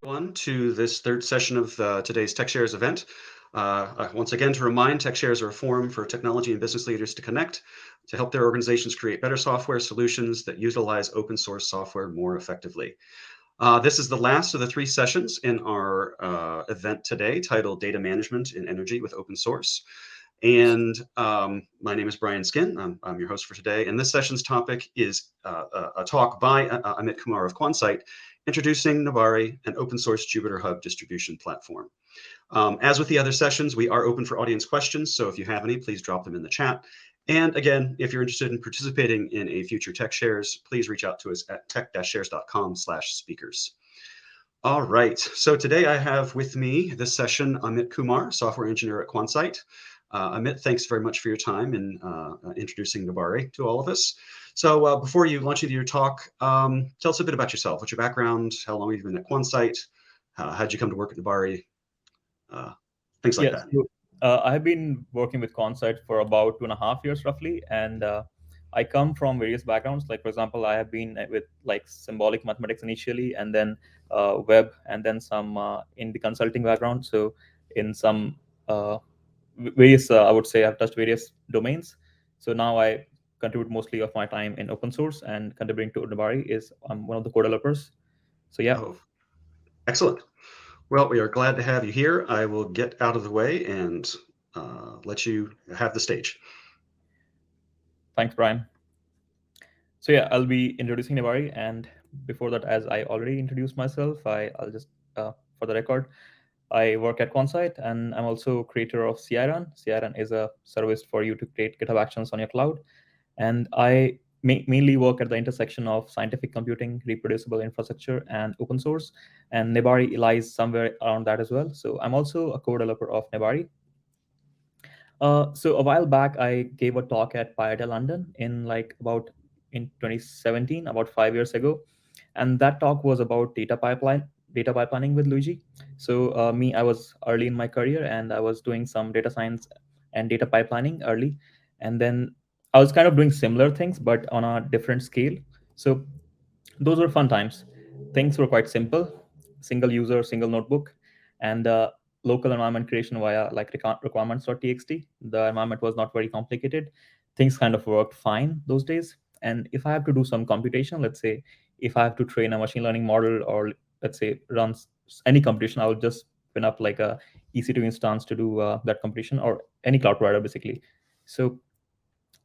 Everyone to this third session of today's TechShares event. Once again, to remind, TechShares are a forum for technology and business leaders to connect to help their organizations create better software solutions that utilize open source software more effectively. This is the last of the three sessions in our event today, titled Data Management in Energy with Open Source. And my name is Brian Skin. I'm your host for today. And this session's topic is a talk by Amit Kumar of Quansight, introducing Nebari, an open source JupyterHub distribution platform. As with the other sessions, we are open for audience questions. So if you have any, please drop them in the chat. And again, if you're interested in participating in a future TechShares, please reach out to us at tech-shares.com/speakers. All right, so today I have with me this session Amit Kumar, software engineer at Quansight. Amit, thanks very much for your time in introducing Nebari to all of us. So before you launch into your talk, tell us a bit about yourself. What's your background? How long have you been at Quansight? How'd you come to work at Nebari? Things like that. So, I've been working with Quansight for about 2.5 years roughly, and I come from various backgrounds. Like, for example, I have been with like symbolic mathematics initially, and then web, and then some in the consulting background. So in some various, I would say I've touched various domains. So now I contribute mostly of my time in open source, and contributing to Nebari is I'm one of the co-developers. So yeah. Oh, excellent. Well, we are glad to have you here. I will get out of the way and let you have the stage. Thanks, Brian. So yeah, I'll be introducing Nebari, and before that, as I already introduced myself, I'll just, for the record, I work at Quansight, and I'm also creator of CI-Run. CI-Run is a service for you to create GitHub Actions on your cloud, and I mainly work at the intersection of scientific computing, reproducible infrastructure, and open source, and Nebari lies somewhere around that as well. So I'm also a co-developer of Nebari. So a while back, I gave a talk at PyIDA London in 2017, about 5 years ago, and that talk was about data pipelining with Luigi. So I was early in my career, and I was doing some data science and data pipelining early, and then I was kind of doing similar things but on a different scale. So those were fun times. Things were quite simple: single user, single notebook, and local environment creation via like requirements.txt. The environment was not very complicated. Things kind of worked fine those days. And if I have to do some computation, let's say if I have to train a machine learning model, or let's say run any computation, I would just spin up like a EC2 instance to do that computation, or any cloud provider basically. So,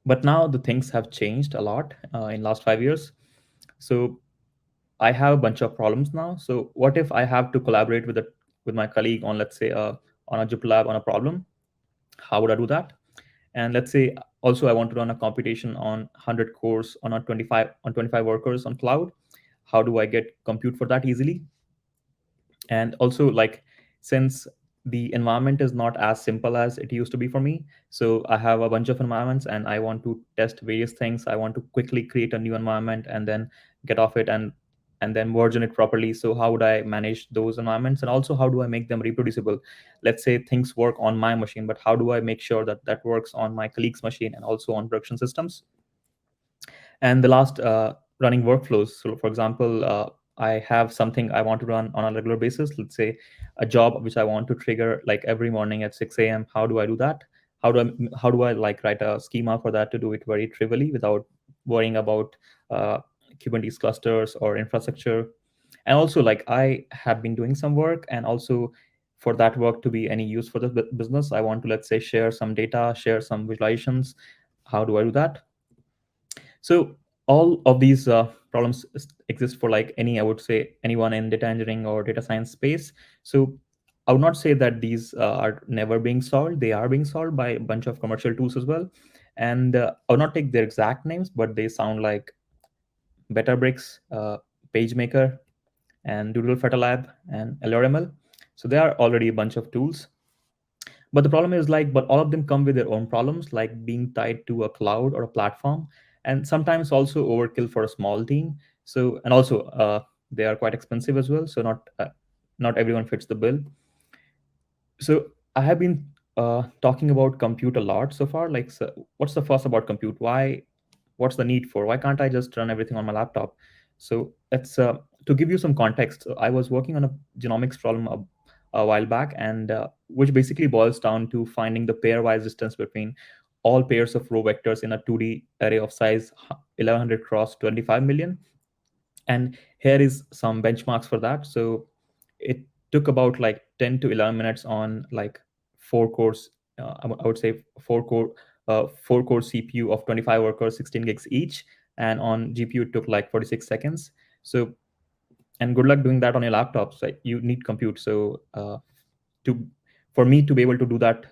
but now the things have changed a lot in last 5 years. So I have a bunch of problems now. So what if I have to collaborate with my colleague on, let's say, on a JupyterLab on a problem? How would I do that? And let's say also I want to run a computation on 100 cores on a 25 workers on cloud. How do I get compute for that easily? And also, like, since the environment is not as simple as it used to be for me, so I have a bunch of environments and I want to test various things. I want to quickly create a new environment and then get off it and then version it properly. So how would I manage those environments, and also how do I make them reproducible? Let's say things work on my machine, but how do I make sure that that works on my colleague's machine and also on production systems? And the last, running workflows. So for example, I have something I want to run on a regular basis, let's say a job which I want to trigger like every morning at 6 a.m. How do I do that? How do I like write a schema for that to do it very trivially without worrying about Kubernetes clusters or infrastructure? And also, like, I have been doing some work, and also for that work to be any use for the business, I want to, let's say, share some data, share some visualizations. How do I do that? So all of these problems exist for like I would say anyone in data engineering or data science space. So I would not say that these are never being solved. They are being solved by a bunch of commercial tools as well. And I would not take their exact names, but they sound like Betterbricks, PageMaker, and Doodle Fatalab, and LRML. So there are already a bunch of tools. But the problem is, like, but all of them come with their own problems, like being tied to a cloud or a platform, and sometimes also overkill for a small team. So, and also they are quite expensive as well. So not everyone fits the bill. So I have been talking about compute a lot so far. Like, so what's the fuss about compute? What's the need for? Why can't I just run everything on my laptop? So to give you some context, I was working on a genomics problem a while back, and which basically boils down to finding the pairwise distance between all pairs of row vectors in a 2D array of size 1100 cross 25 million. And here is some benchmarks for that. So it took about like 10 to 11 minutes on like four cores, I would say four core CPU of 25 workers, 16 gigs each, and on GPU it took like 46 seconds. So, and good luck doing that on your laptops. Like you need compute. So to for me to be able to do that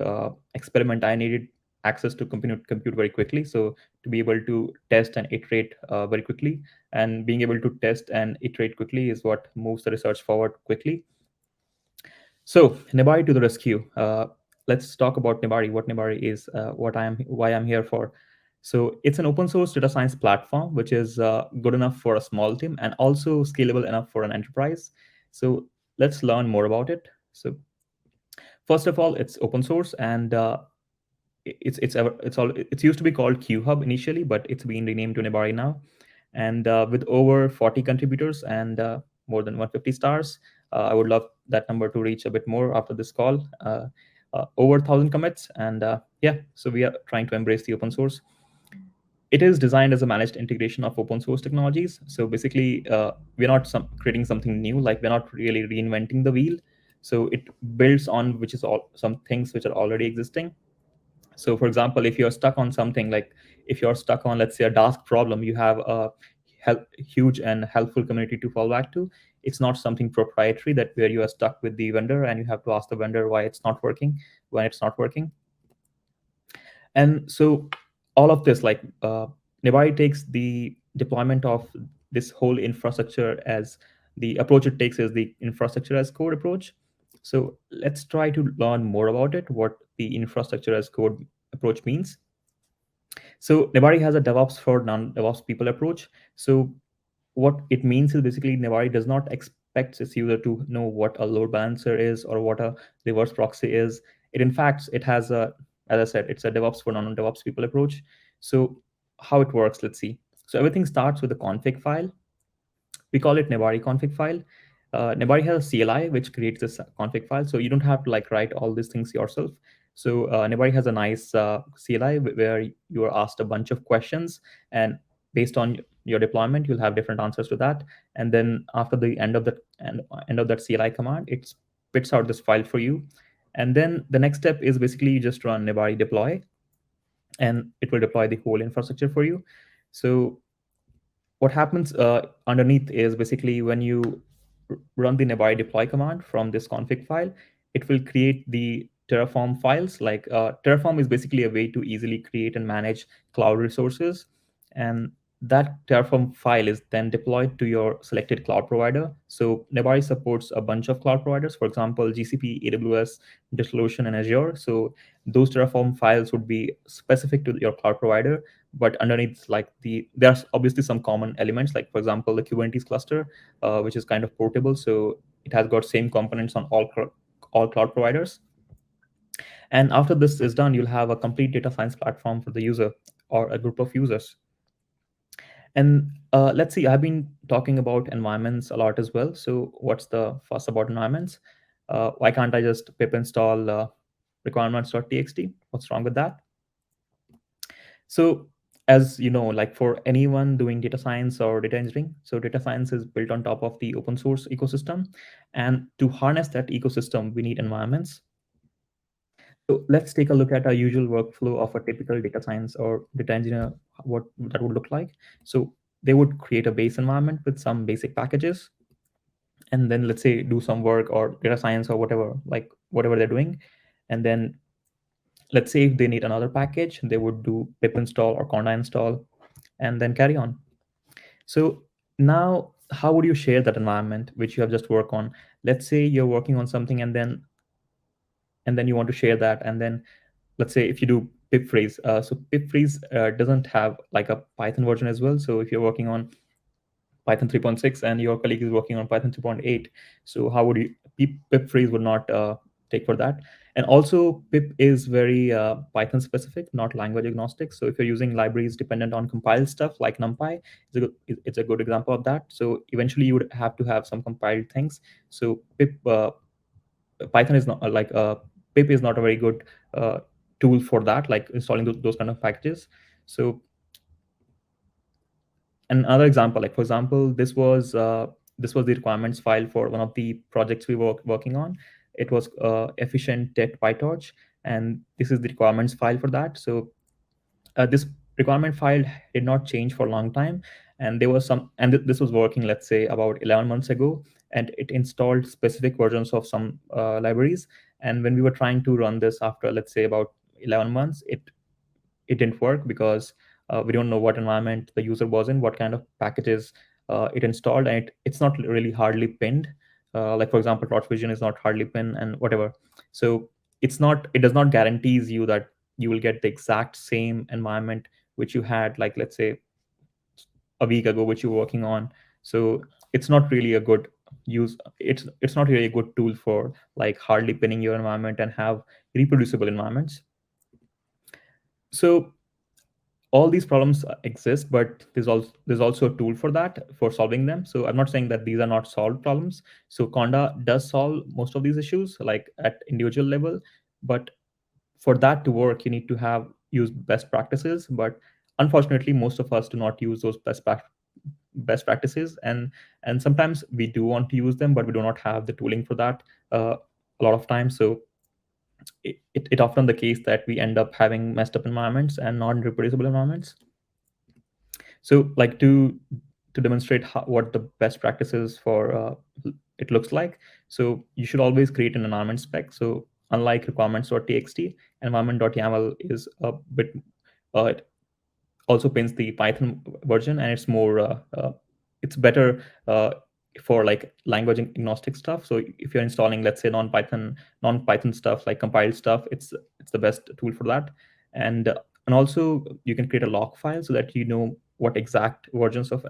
experiment, I needed access to compute very quickly. So to be able to test and iterate very quickly, and being able to test and iterate quickly is what moves the research forward quickly. So Nebari to the rescue. Let's talk about Nebari. What Nebari is, why I'm here for. So it's an open source data science platform which is good enough for a small team and also scalable enough for an enterprise. So let's learn more about it. So first of all, it's open source, and it's used to be called QHub initially, but it's been renamed to Nebari now. And with over 40 contributors and more than 150 stars, I would love that number to reach a bit more after this call. Over 1,000 commits, and yeah, so we are trying to embrace the open source. It is designed as a managed integration of open source technologies. So basically, we're not creating something new. Like we're not really reinventing the wheel. So it builds on which is all some things which are already existing. So for example, if you're stuck on something, like if you're stuck on, let's say, a Dask problem, you have a huge and helpful community to fall back to. It's not something proprietary that where you are stuck with the vendor and you have to ask the vendor why it's not working when it's not working. And so all of this, like Nebari takes the deployment of this whole infrastructure as the approach it takes is the infrastructure as code approach. So let's try to learn more about it, what the infrastructure as code approach means. So Nebari has a DevOps for non-DevOps people approach. So what it means is basically Nebari does not expect its user to know what a load balancer is or what a reverse proxy is. In fact, it has a, as I said, it's a DevOps for non-DevOps people approach. So how it works, let's see. So everything starts with a config file. We call it Nebari config file. Nebari has a CLI which creates this config file, so you don't have to like write all these things yourself. So Nebari has a nice CLI where you are asked a bunch of questions, and based on your deployment, you'll have different answers to that. And then after the end of that CLI command, it spits out this file for you. And then the next step is basically you just run Nebari deploy, and it will deploy the whole infrastructure for you. So what happens underneath is basically when you run the Nebari deploy command from this config file, it will create the Terraform files. Like Terraform is basically a way to easily create and manage cloud resources. And that Terraform file is then deployed to your selected cloud provider. So Nebari supports a bunch of cloud providers, for example, GCP, AWS, DigitalOcean, and Azure. So those Terraform files would be specific to your cloud provider, but underneath, like there's obviously some common elements, like for example, the Kubernetes cluster, which is kind of portable. So it has got same components on all cloud providers. And after this is done, you'll have a complete data science platform for the user or a group of users. And let's see, I've been talking about environments a lot as well. So what's the fuss about environments? Why can't I just pip install requirements.txt? What's wrong with that? So as you know, like for anyone doing data science or data engineering, so data science is built on top of the open source ecosystem. And to harness that ecosystem, we need environments. So let's take a look at a usual workflow of a typical data science or data engineer, what that would look like. So they would create a base environment with some basic packages, and then let's say do some work or data science or whatever, like whatever they're doing. And then let's say if they need another package, they would do pip install or conda install and then carry on. So now how would you share that environment which you have just worked on? Let's say you're working on something and then you want to share that. And then let's say if you do pip freeze, so pip freeze doesn't have like a Python version as well. So if you're working on Python 3.6 and your colleague is working on Python 3.8, so how would you pip freeze would not take for that. And also pip is very Python specific, not language agnostic. So if you're using libraries dependent on compiled stuff like NumPy, it's a good example of that. So eventually you would have to have some compiled things. So Python is not pip is not a very good uh, tool for that, like installing those kind of packages. So another example, like for example, this was the requirements file for one of the projects we were working on. It was efficient tet PyTorch, and this is the requirements file for that. So this requirement file did not change for a long time, and there was some, and this was working, let's say, about 11 months ago, and it installed specific versions of some libraries. And when we were trying to run this after, let's say, about 11 months, it didn't work because we don't know what environment the user was in, what kind of packages it installed, and it's not really hardly pinned. Like for example, Torch Vision is not hardly pinned and whatever. So it does not guarantees you that you will get the exact same environment which you had, like let's say a week ago, which you're working on. So it's not really a good use. It's not really a good tool for like hardly pinning your environment and have reproducible environments. So all these problems exist, but there's also a tool for that, for solving them. So I'm not saying that these are not solved problems. So Conda does solve most of these issues, like at individual level. But for that to work, you need to have use best practices. But unfortunately, most of us do not use those best practices, and sometimes we do want to use them, but we do not have the tooling for that a lot of times. So it often the case that we end up having messed up environments and non-reproducible environments. So like to demonstrate what the best practices for it looks like. So you should always create an environment spec. So unlike requirements.txt, environment.yaml is a bit it also pins the Python version, and it's better for like language agnostic stuff. So if you're installing, let's say, non-Python stuff like compiled stuff, it's the best tool for that. And also you can create a log file so that you know what exact versions of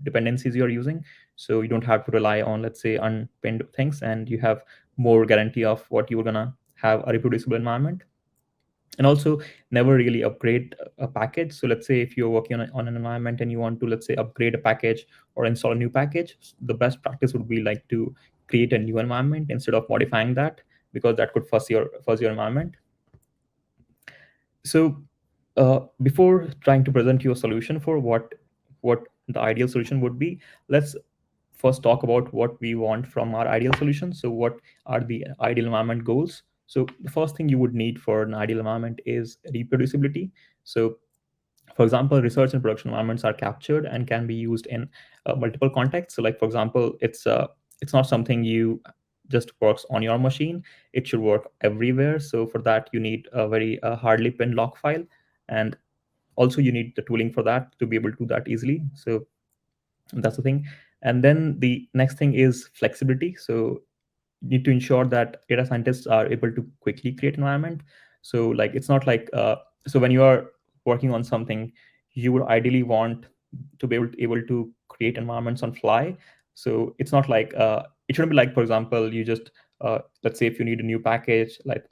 dependencies you're using. So you don't have to rely on, let's say, unpinned things, and you have more guarantee of what you're gonna have a reproducible environment. And also never really upgrade a package. So let's say if you're working on an environment and you want to, let's say, upgrade a package or install a new package, the best practice would be like to create a new environment instead of modifying that, because that could fuzz your environment. So before trying to present you a solution for what the ideal solution would be, let's first talk about what we want from our ideal solution. So what are the ideal environment goals? So the first thing you would need for an ideal environment is reproducibility. So for example, research and production environments are captured and can be used in multiple contexts. So like for example, it's not something you just works on your machine. It should work everywhere. So for that you need a very hardly pinned log file, and also you need the tooling for that to be able to do that easily. So that's the thing. And then the next thing is flexibility. So you need to ensure that data scientists are able to quickly create environment. So like it's not like so when you are working on something, you would ideally want to be able to create environments on fly. So it's not like it shouldn't be like, for example, you just let's say if you need a new package like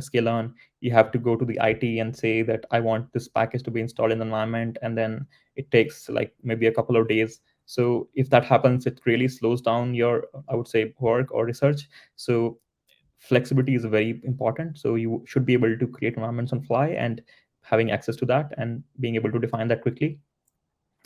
sklearn, you have to go to the IT and say that I want this package to be installed in the environment, and then it takes like maybe a couple of days. So if that happens, it really slows down your, I would say, work or research. So flexibility is very important. So you should be able to create environments on fly, and having access to that and being able to define that quickly,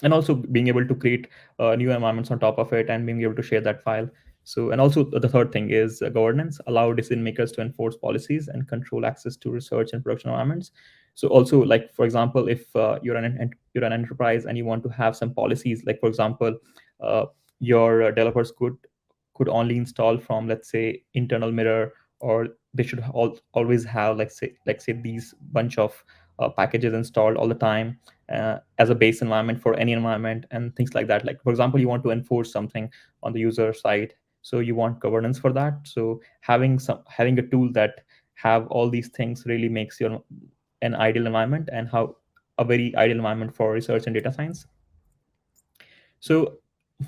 and also being able to create new environments on top of it and being able to share that file. So, and also the third thing is governance. Allow decision makers to enforce policies and control access to research and production environments. So also, like for example, if you're an enterprise and you want to have some policies, like for example, uh, your developers could only install from, let's say, internal mirror, or they should always have, like say these bunch of packages installed all the time as a base environment for any environment, and things like that. Like for example, you want to enforce something on the user side, so you want governance for that. So having a tool that have all these things really makes your an ideal environment, and how a very ideal environment for research and data science. So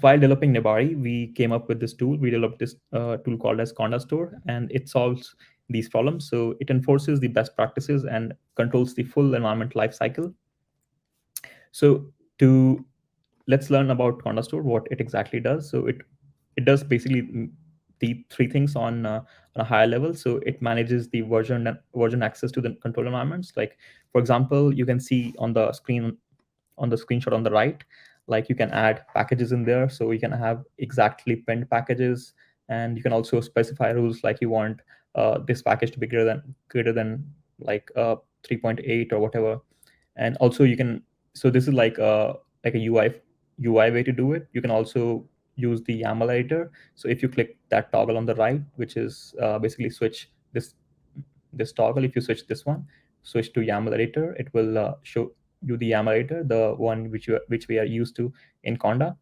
while developing Nebari, we came up with this tool. We developed this tool called as Conda Store, and it solves these problems. So it enforces the best practices and controls the full environment lifecycle. So to let's learn about Conda Store, what it exactly does. So it does basically the three things on a higher level. So it manages the version access to the control environments. Like for example, you can see on the screen on the screenshot on the right, like you can add packages in there. So you can have exactly pinned packages, and you can also specify rules like you want this package to be greater than like 3.8 or whatever. And also you can, so this is like a UI way to do it. You can also use the YAML editor. So if you click that toggle on the right, which is basically switch this toggle, if you switch this one, switch to YAML editor, it will show you the YAML editor, the one which we are used to in Conda.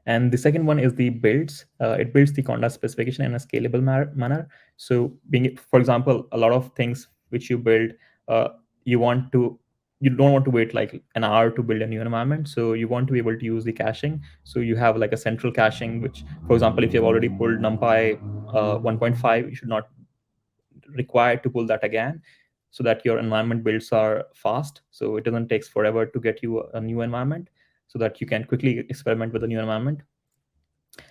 And the second one is the builds. It builds the Conda specification in a scalable manner. So being, for example, a lot of things which you build, uh, you want to, you don't want to wait like an hour to build a new environment. So you want to be able to use the caching. So you have like a central caching, which, for example, if you've already pulled NumPy 1.5, you should not require to pull that again, so that your environment builds are fast. So it doesn't takes forever to get you a new environment, so that you can quickly experiment with a new environment.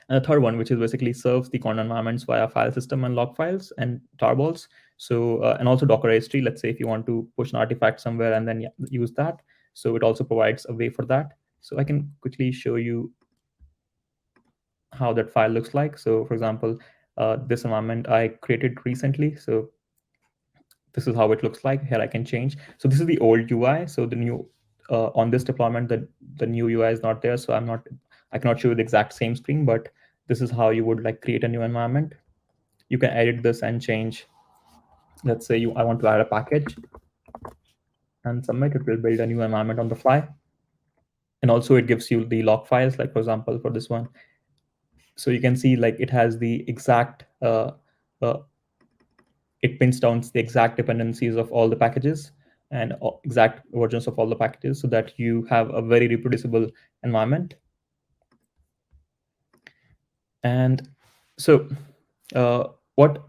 And the third one, which is basically serves the content environments via file system and log files and tarballs. So and also Docker S3. Let's say if you want to push an artifact somewhere and then use that. So it also provides a way for that. So I can quickly show you how that file looks like. So for example, this environment I created recently. So this is how it looks like. Here I can change. So this is the old UI. So the new on this deployment, the new UI is not there. So I cannot show you the exact same screen, but this is how you would like create a new environment. You can edit this and change. Let's say I want to add a package and submit. It will build a new environment on the fly. And also it gives you the log files, like for example, for this one. So you can see like it has the exact, it pins down the exact dependencies of all the packages and exact versions of all the packages, so that you have a very reproducible environment. And so what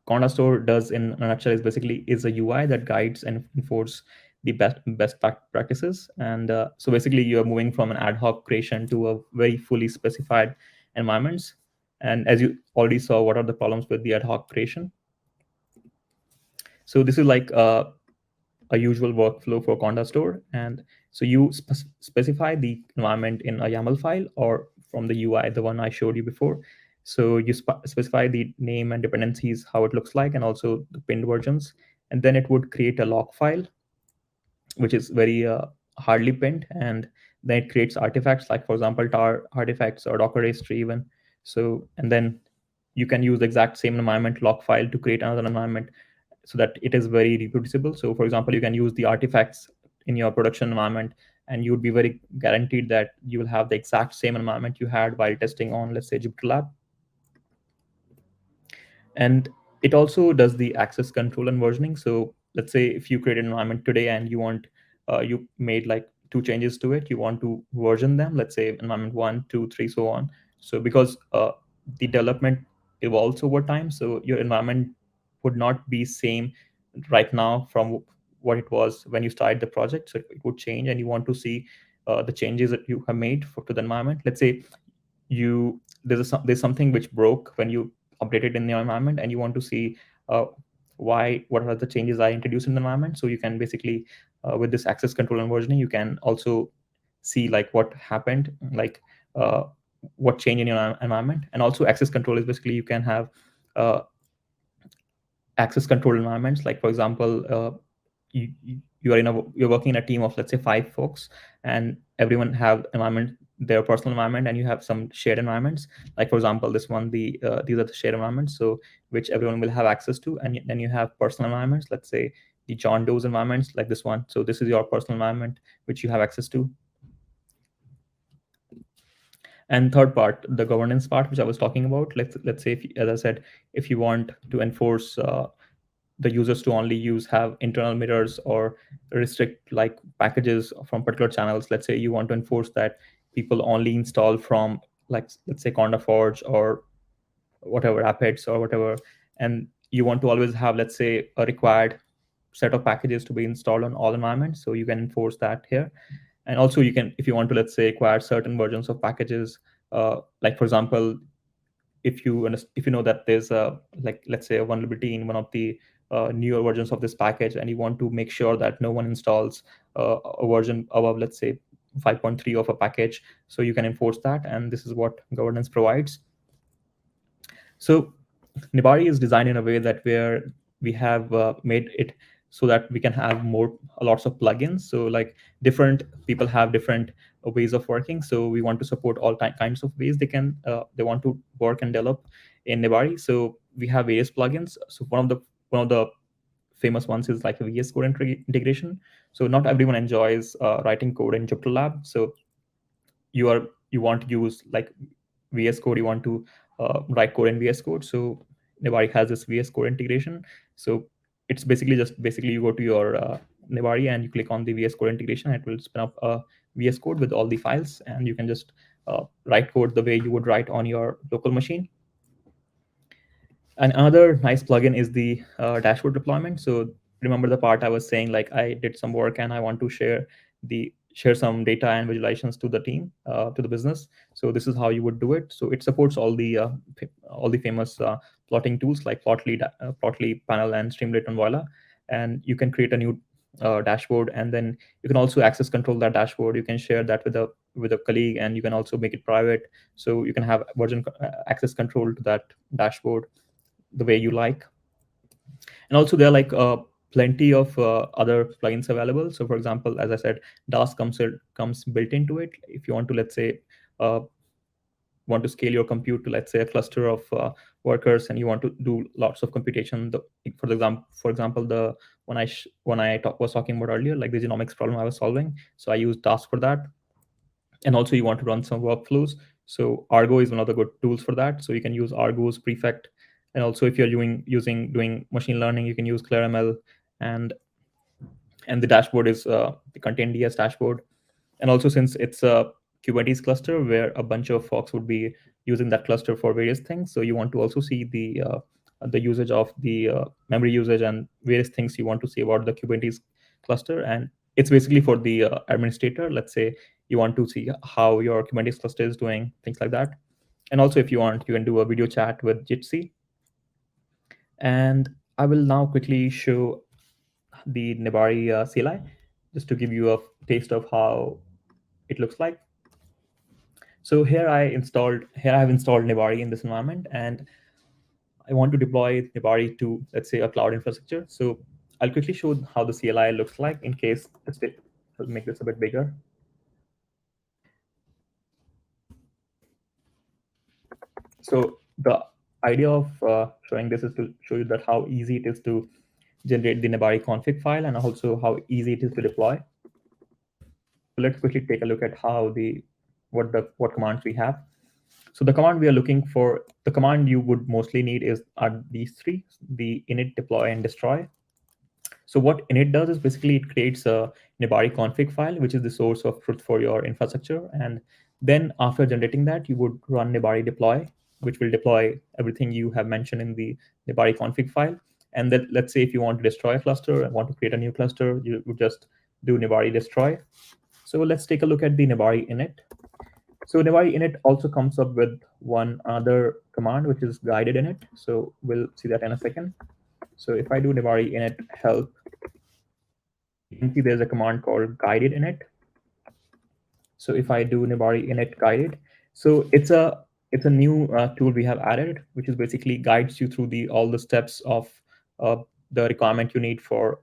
Conda Store does in a nutshell is basically is a UI that guides and enforces the best practices. And so basically you're moving from an ad hoc creation to a very fully specified environments. And as you already saw, what are the problems with the ad hoc creation? So this is like a usual workflow for Conda Store. And so you specify the environment in a YAML file or from the UI, the one I showed you before. So you specify the name and dependencies, how it looks like, and also the pinned versions. And then it would create a log file, which is very hardly pinned. And then it creates artifacts, like, for example, tar artifacts or Docker S3 even. So, and then you can use the exact same environment log file to create another environment, so that it is very reproducible. So for example, you can use the artifacts in your production environment, and you would be very guaranteed that you will have the exact same environment you had while testing on, let's say, JupyterLab. And it also does the access control and versioning. So let's say if you create an environment today and you want, you made like 2 changes to it, you want to version them, let's say environment 1, 2, 3, so on. So because the development evolves over time, so your environment would not be same right now from what it was when you started the project. So it would change, and you want to see the changes that you have made to the environment. Let's say there's something which broke when you updated in the environment, and you want to see what are the changes I introduced in the environment. So you can basically with this access control and versioning, you can also see like what happened, like what changed in your environment. And also access control is basically you can have access control environments. Like for example, you're working in a team of, let's say, 5 folks, and everyone have their personal environment, and you have some shared environments. Like for example, this one, these are the shared environments, so which everyone will have access to. And then you have personal environments, let's say the John Doe's environments, like this one. So this is your personal environment which you have access to. And third part, the governance part, which I was talking about. Let's say, as I said, if you want to enforce the users to only have internal mirrors, or restrict like packages from particular channels. Let's say you want to enforce that people only install from, like, let's say, Conda Forge or whatever, Apex or whatever. And you want to always have, let's say, a required set of packages to be installed on all environments. So you can enforce that here. And also you can, if you want to, let's say, acquire certain versions of packages, like for example, if you know that there's a, like, let's say, a vulnerability in one of the newer versions of this package, and you want to make sure that no one installs a version above, let's say, 5.3 of a package, so you can enforce that, and this is what governance provides. So Nebari is designed in a way that where we have made it so that we can have lots of plugins. So like different people have different ways of working. So we want to support all kinds of ways they want to work and develop in Nebari. So we have various plugins. So one of the famous ones is like a VS Code integration. So not everyone enjoys writing code in JupyterLab. So you want to use like VS Code, you want to write code in VS Code. So Nebari has this VS Code integration. So it's basically you go to your Nebari and you click on the VS Code integration. And it will spin up a VS Code with all the files, and you can just write code the way you would write on your local machine. And another nice plugin is the dashboard deployment. So remember the part I was saying, like I did some work and I want to share some data and visualizations to the team, to the business. So this is how you would do it. So it supports all the famous plotting tools like Plotly, Panel, and Streamlit on Voila. And you can create a new dashboard, and then you can also access control that dashboard. You can share that with a colleague, and you can also make it private. So you can have version access control to that dashboard the way you like. And also there are like plenty of other plugins available. So for example, as I said, DAS comes built into it. If you want to, let's say, want to scale your compute to, let's say, a cluster of workers, and you want to do lots of computation, for example, the when I was talking about earlier, like the genomics problem I was solving, so I used DAS for that. And also you want to run some workflows, so Argo is one of the good tools for that. So you can use Argo's prefect. And also if you're doing machine learning, you can use ClearML. And the dashboard is the contained DS dashboard. And also, since it's a Kubernetes cluster where a bunch of folks would be using that cluster for various things, so you want to also see the usage of the memory usage and various things you want to see about the Kubernetes cluster. And it's basically for the administrator. Let's say you want to see how your Kubernetes cluster is doing, things like that. And also, if you want, you can do a video chat with Jitsi. And I will now quickly show the Nebari CLI, just to give you a taste of how it looks like. So here I have installed Nebari in this environment, and I want to deploy Nebari to, let's say, a cloud infrastructure. So I'll quickly show how the CLI looks like in case I'll make this a bit bigger. So the idea of showing this is to show you that how easy it is to generate the Nebari config file, and also how easy it is to deploy. So let's quickly take a look at what commands we have. So the command we are looking for, the command you would mostly need are these three: the init, deploy, and destroy. So what init does is basically it creates a Nebari config file, which is the source of truth for your infrastructure. And then after generating that, you would run Nebari deploy, which will deploy everything you have mentioned in the Nebari config file. And then let's say if you want to destroy a cluster and want to create a new cluster, you would just do Nebari destroy. So let's take a look at the Nebari init. So Nebari init also comes up with one other command, which is guided init. So we'll see that in a second. So if I do Nebari init help, you can see there's a command called guided init. So if I do Nebari init guided, so it's a new tool we have added, which is basically guides you through all the steps of the requirement you need for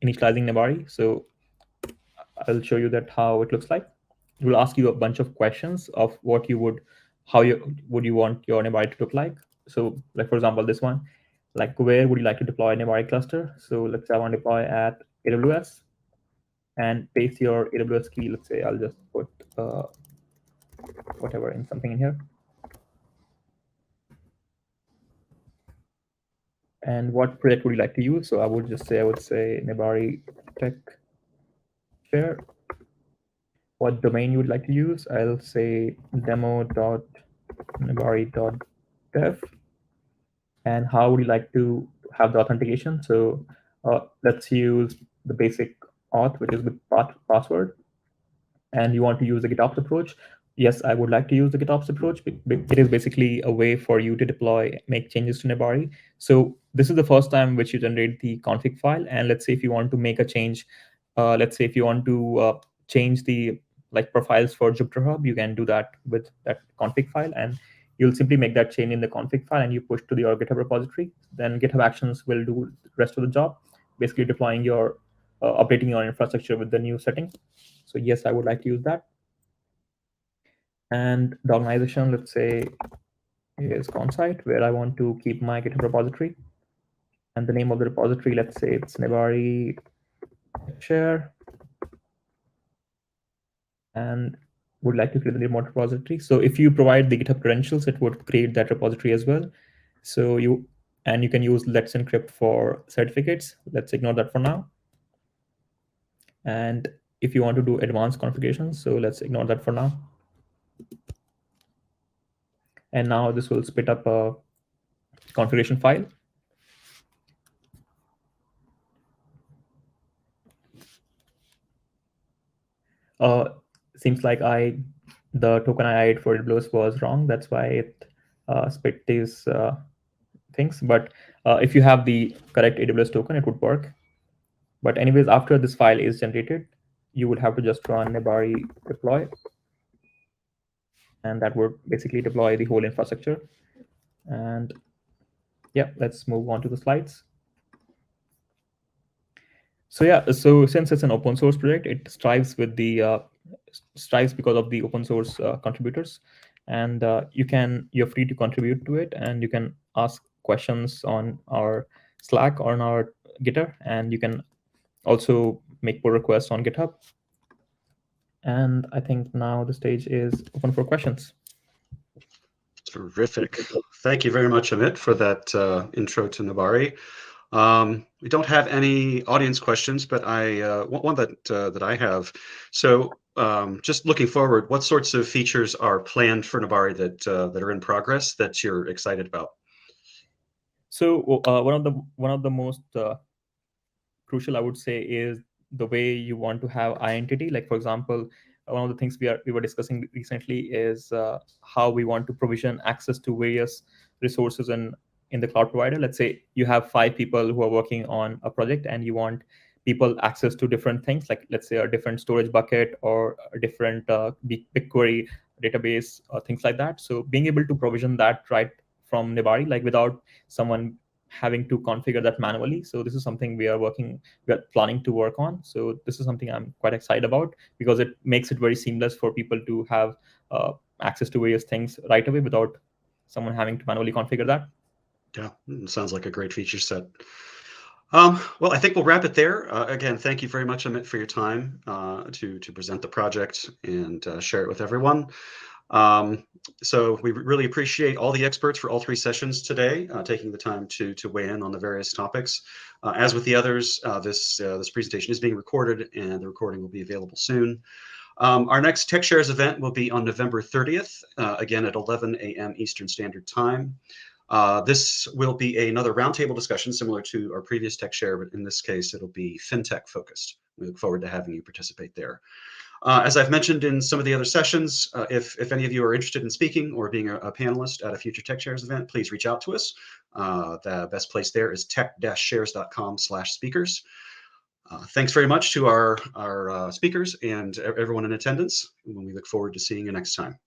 initializing Nebari. So I'll show you that how it looks like. It will ask you a bunch of questions of how would you want your Nebari to look like. So like, for example, this one, like where would you like to deploy a Nebari cluster? So let's say I want to deploy at AWS, and paste your AWS key. Let's say I'll just put whatever in something in here. And what project would you like to use? So I would say Nebari tech share. What domain you would like to use? I'll say demo.nebari.dev. And how would you like to have the authentication? So let's use the basic auth, which is with password. And you want to use the GitOps approach. Yes, I would like to use the GitOps approach. It is basically a way for you to deploy, make changes to Nebari. So this is the first time which you generate the config file. And let's say if you want to make a change, let's say if you want to change the profiles for JupyterHub, you can do that with that config file, and you'll simply make that change in the config file and you push to your GitHub repository. Then GitHub Actions will do the rest of the job, basically deploying your, updating your infrastructure with the new setting. So yes, I would like to use that. And the organization, let's say, is Quansight, where I want to keep my GitHub repository. And the name of the repository, let's say it's Nebari share. And would like to create the remote repository. So if you provide the GitHub credentials, it would create that repository as well. So you can use Let's Encrypt for certificates. Let's ignore that for now. And if you want to do advanced configurations, so let's ignore that for now. And now this will spit up a configuration file. Seems like the token I added for AWS was wrong. That's why it spit these things. But if you have the correct AWS token, it would work. But anyways, after this file is generated, you would have to just run Nebari deploy. And that would basically deploy the whole infrastructure. And yeah, let's move on to the slides. So yeah, so since it's an open source project, it strives with the strives because of the open source contributors, and you're free to contribute to it, and you can ask questions on our Slack or on our Gitter, and you can also make pull requests on GitHub. And I think now the stage is open for questions. Terrific. Thank you very much, Amit, for that intro to Nebari. We don't have any audience questions, but one that I have. So just looking forward, what sorts of features are planned for Nebari that are in progress that you're excited about? So one of the most crucial, I would say, is the way you want to have identity. Like, for example, one of the things we were discussing recently is how we want to provision access to various resources in the cloud provider. Let's say you have 5 people who are working on a project, and you want people access to different things, like let's say a different storage bucket or a different BigQuery database or things like that. So being able to provision that right from Nebari, like without someone having to configure that manually. So this is something we are planning to work on. So this is something I'm quite excited about, because it makes it very seamless for people to have access to various things right away without someone having to manually configure that. Yeah, sounds like a great feature set. Well, I think we'll wrap it there. Again, thank you very much, Amit, for your time to present the project and share it with everyone. So we really appreciate all the experts for all 3 sessions today, taking the time to weigh in on the various topics. As with the others, this presentation is being recorded, and the recording will be available soon. Our next TechShares event will be on November 30th, again at 11 a.m. Eastern Standard Time. This will be another roundtable discussion similar to our previous TechShare, but in this case, it'll be FinTech focused. We look forward to having you participate there. As I've mentioned in some of the other sessions, if any of you are interested in speaking or being a panelist at a future TechShares event, please reach out to us. The best place there is tech-shares.com/speakers. Thanks very much to our speakers and everyone in attendance. We look forward to seeing you next time.